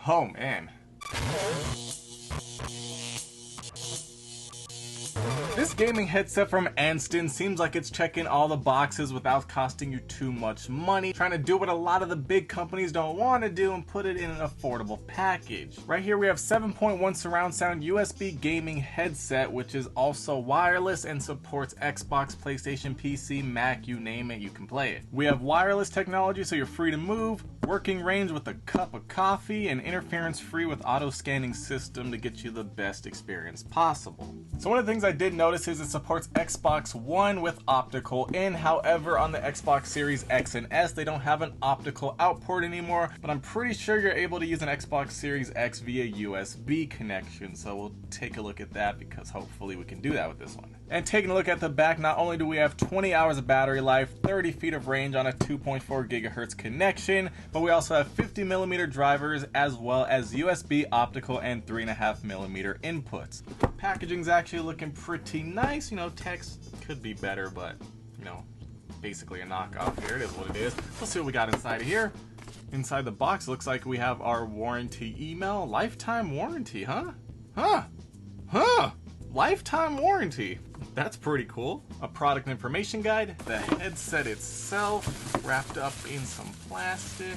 Oh man. This gaming headset from ANSTEN seems like it's checking all the boxes without costing you too much money, trying to do what a lot of the big companies don't want to do and put it in an affordable package. Right here we have 7.1 surround sound USB gaming headset, which is also wireless and supports Xbox, PlayStation, PC, Mac, you name it, you can play it. We have wireless technology so you're free to move, working range with a cup of coffee, and interference free with auto scanning system to get you the best experience possible. So one of the things I did notice is it supports Xbox One with optical in. However, on the Xbox Series X and S, they don't have an optical out port anymore, but I'm pretty sure you're able to use an Xbox Series X via USB connection. So we'll take a look at that because hopefully we can do that with this one. And taking a look at the back, not only do we have 20 hours of battery life, 30 feet of range on a 2.4 gigahertz connection, but we also have 50mm drivers as well as USB, optical, and 3.5mm inputs. Packaging's actually looking pretty nice. You know, text could be better, but you know, basically a knockoff here. It is what it is. Let's see what we got inside of here. Inside the box, looks like we have our warranty email. Lifetime warranty, huh? Lifetime warranty. That's pretty cool. A product information guide, the headset itself wrapped up in some plastic.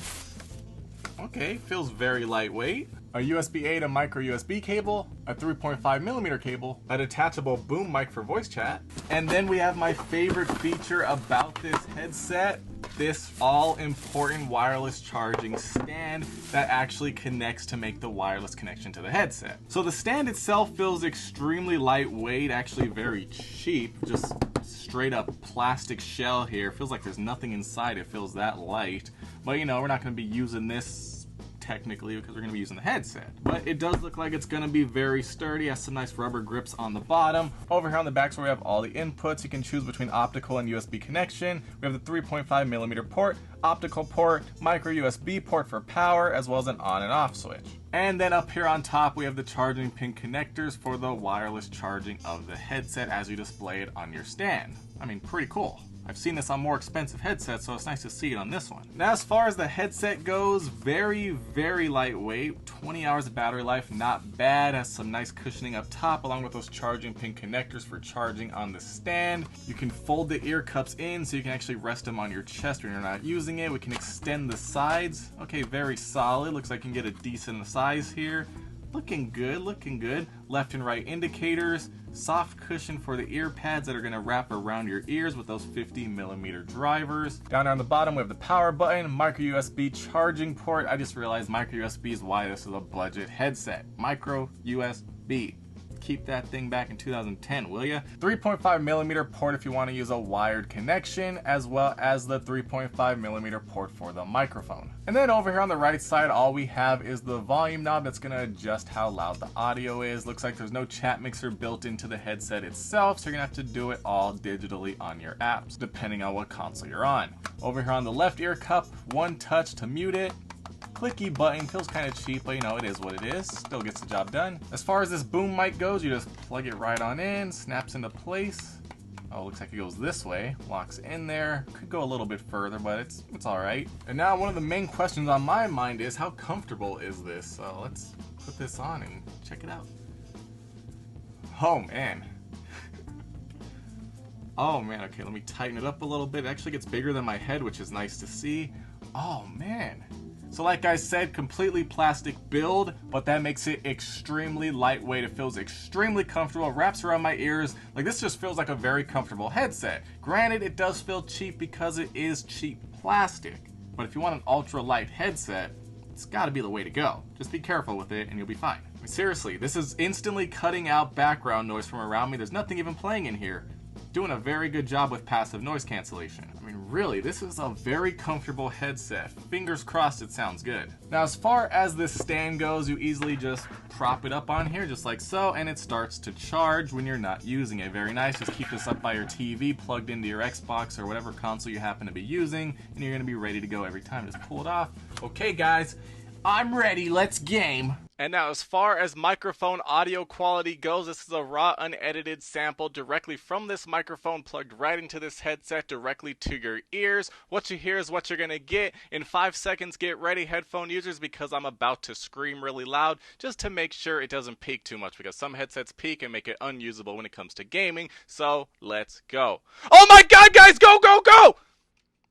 Okay, feels very lightweight. A USB-A to micro USB cable, a 3.5mm cable, a detachable boom mic for voice chat, and then we have my favorite feature about this headset, this all-important wireless charging stand that actually connects to make the wireless connection to the headset. So the stand itself feels extremely lightweight, actually very cheap, just straight up plastic shell here. Feels like there's nothing inside, it feels that light. But you know, we're not going to be using this technically because we're going to be using the headset. But it does look like it's going to be very sturdy, has some nice rubber grips on the bottom. Over here on the back so we have all the inputs. You can choose between optical and USB connection. We have the 3.5mm port, optical port, micro USB port for power, as well as an on and off switch. And then up here on top we have the charging pin connectors for the wireless charging of the headset as you display it on your stand. I mean, pretty cool. I've seen this on more expensive headsets, so it's nice to see it on this one. Now, as far as the headset goes, very, very lightweight. 20 hours of battery life, not bad. Has some nice cushioning up top, along with those charging pin connectors for charging on the stand. You can fold the ear cups in, so you can actually rest them on your chest when you're not using it. We can extend the sides. Okay, very solid. Looks like you can get a decent size here. Looking good, looking good. Left and right indicators. Soft cushion for the ear pads that are going to wrap around your ears with those 50mm drivers. Down on the bottom we have the power button, micro USB charging port. I just realized micro USB is why this is a budget headset. Micro USB. Keep that thing back in 2010, will ya? 3.5mm port if you want to use a wired connection, as well as the 3.5mm port for the microphone. And then over here on the right side, all we have is the volume knob that's going to adjust how loud the audio is. Looks like there's no chat mixer built into the headset itself, so you're going to have to do it all digitally on your apps, depending on what console you're on. Over here on the left ear cup, one touch to mute it. Clicky button, feels kind of cheap, but you know, it is what it is. Still gets the job done. As far as this boom mic goes, you just plug it right on in, snaps into place. Oh, looks like it goes this way, locks in there. Could go a little bit further, but it's all right. And now one of the main questions on my mind is how comfortable is this? So let's put this on and check it out. Oh man. Oh man, okay, let me tighten it up a little bit. It actually gets bigger than my head, which is nice to see. Oh man. So like I said, completely plastic build, but that makes it extremely lightweight. It feels extremely comfortable, wraps around my ears. Like, this just feels like a very comfortable headset. Granted, it does feel cheap because it is cheap plastic, but if you want an ultra light headset, it's gotta be the way to go. Just be careful with it and you'll be fine. I mean, seriously, this is instantly cutting out background noise from around me. There's nothing even playing in here. Doing a very good job with passive noise cancellation. I mean, really, this is a very comfortable headset. Fingers crossed it sounds good. Now, as far as this stand goes, you easily just prop it up on here just like so, and it starts to charge when you're not using it. Very nice. Just keep this up by your TV, plugged into your Xbox or whatever console you happen to be using, and you're gonna be ready to go every time. Just pull it off. Okay, guys, I'm ready. Let's game. And now, as far as microphone audio quality goes, this is a raw, unedited sample directly from this microphone plugged right into this headset directly to your ears. What you hear is what you're going to get. In 5 seconds, get ready, headphone users, because I'm about to scream really loud just to make sure it doesn't peak too much, because some headsets peak and make it unusable when it comes to gaming. So, let's go. Oh my god, guys, go, go, go!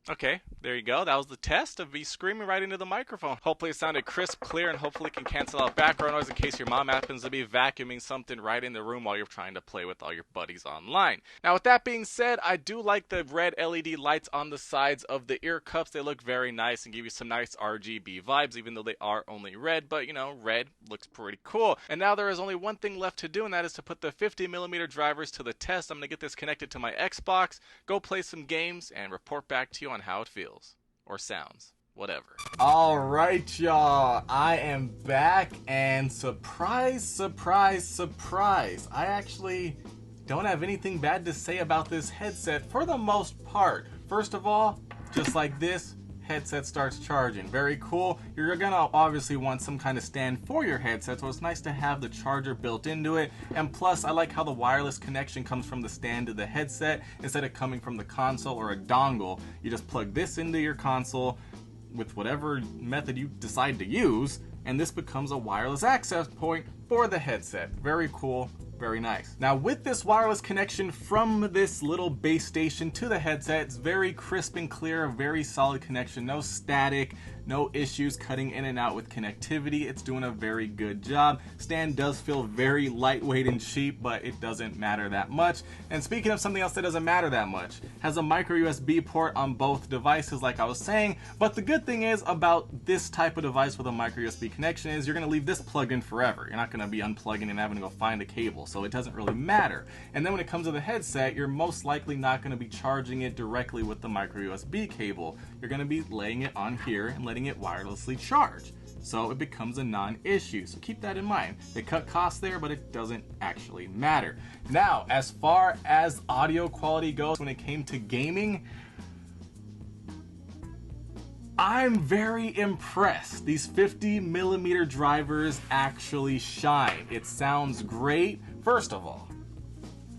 Okay, there you go. That was the test of me screaming right into the microphone. Hopefully it sounded crisp, clear, and hopefully it can cancel out background noise in case your mom happens to be vacuuming something right in the room while you're trying to play with all your buddies online. Now, with that being said, I do like the red LED lights on the sides of the ear cups. They look very nice and give you some nice RGB vibes, even though they are only red. But, you know, red looks pretty cool. And now there is only one thing left to do, and that is to put the 50mm drivers to the test. I'm going to get this connected to my Xbox, go play some games, and report back to you on how it feels. Or sounds. Whatever. Alright, y'all. I am back, and surprise, surprise, surprise. I actually don't have anything bad to say about this headset for the most part. First of all, just like this, headset starts charging. Very cool. You're gonna obviously want some kind of stand for your headset, so it's nice to have the charger built into it. And plus, I like how the wireless connection comes from the stand to the headset instead of coming from the console or a dongle. You just plug this into your console with whatever method you decide to use, and this becomes a wireless access point for the headset. Very cool. Very nice. Now, with this wireless connection from this little base station to the headset, it's very crisp and clear, a very solid connection, no static, no issues cutting in and out with connectivity. It's doing a very good job. Stand does feel very lightweight and cheap, but it doesn't matter that much. And speaking of something else that doesn't matter that much, has a micro USB port on both devices like I was saying, but the good thing is about this type of device with a micro USB connection is you're going to leave this plugged in forever. You're not going to be unplugging and having to go find a cable, so it doesn't really matter. And then when it comes to the headset, you're most likely not going to be charging it directly with the micro USB cable. You're going to be laying it on here and letting it wirelessly charge. So it becomes a non-issue. So keep that in mind. They cut costs there, but it doesn't actually matter. Now, as far as audio quality goes, when it came to gaming, I'm very impressed. These 50mm drivers actually shine. It sounds great. First of all,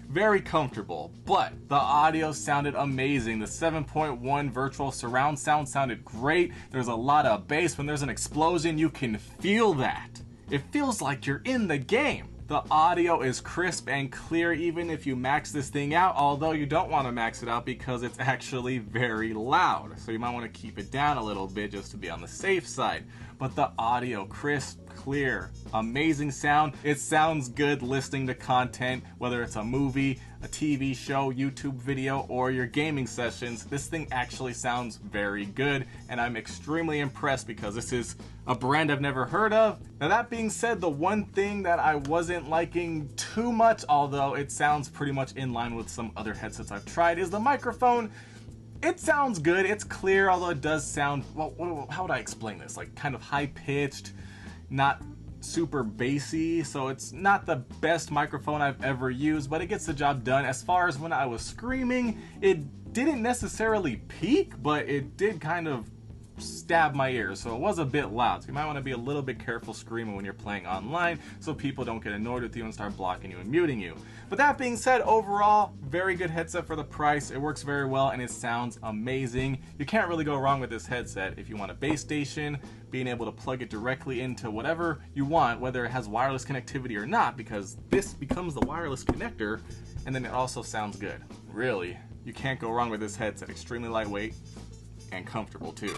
very comfortable, but the audio sounded amazing. The 7.1 virtual surround sound sounded great. There's a lot of bass. When there's an explosion, you can feel that. It feels like you're in the game. The audio is crisp and clear even if you max this thing out, although you don't want to max it out because it's actually very loud. So you might want to keep it down a little bit just to be on the safe side. But the audio, crisp, clear, amazing sound. It sounds good listening to content, whether it's a movie, a TV show, YouTube video, or your gaming sessions. This thing actually sounds very good, and I'm extremely impressed because this is a brand I've never heard of. Now, that being said, the one thing that I wasn't liking too much, although it sounds pretty much in line with some other headsets I've tried, is the microphone. It sounds good, it's clear, although it does sound, well, how would I explain this? Like kind of high-pitched, not super bassy, so it's not the best microphone I've ever used, but it gets the job done. As far as when I was screaming, it didn't necessarily peak, but it did kind of stab my ears, so it was a bit loud. So you might want to be a little bit careful screaming when you're playing online so people don't get annoyed with you and start blocking you and muting you. But that being said, overall, very good headset for the price. It works very well and it sounds amazing. You can't really go wrong with this headset. If you want a base station, being able to plug it directly into whatever you want, whether it has wireless connectivity or not, because this becomes the wireless connector, and then it also sounds good. Really, you can't go wrong with this headset. Extremely lightweight and comfortable too.